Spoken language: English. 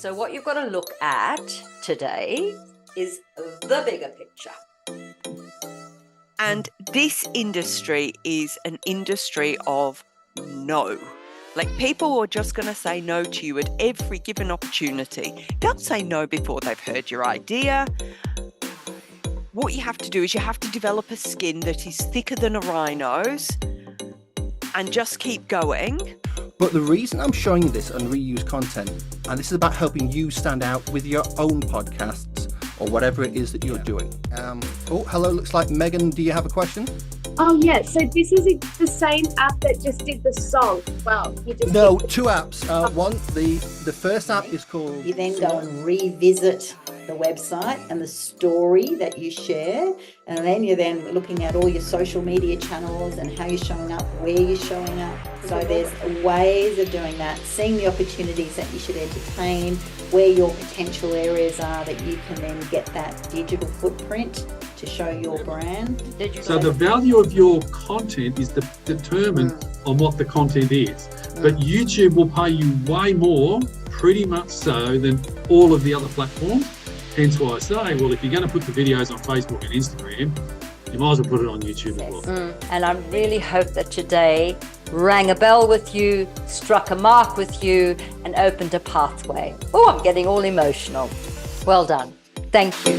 So what you've got to look at today is the bigger picture. And this industry is an industry of no. Like, people are just going to say no to you at every given opportunity. They'll say no before they've heard your idea. What you have to do is you have to develop a skin that is thicker than a rhino's and just keep going. But the reason I'm showing you this on reuse content, and this is about helping you stand out with your own podcasts or whatever it is that you're doing. Oh, hello, looks like Megan, do you have a question? Oh yeah, so this is the same app that just did the song. Well, you just No, two apps. One, the first app is called... You then go and revisit the website and the story that you share, and then you're then looking at all your social media channels and how you're showing up, where you're showing up. So there's ways of doing that, seeing the opportunities that you should entertain, where your potential areas are that you can then get that digital footprint to show your brand. So the value of your content is determined on what the content is. But YouTube will pay you way more, pretty much so, than all of the other platforms. Hence why I say, well, if you're going to put the videos on Facebook and Instagram, you might as well put it on YouTube as well. And I really hope that today rang a bell with you, struck a mark with you, and opened a pathway. Oh, I'm getting all emotional. Well done. Thank you.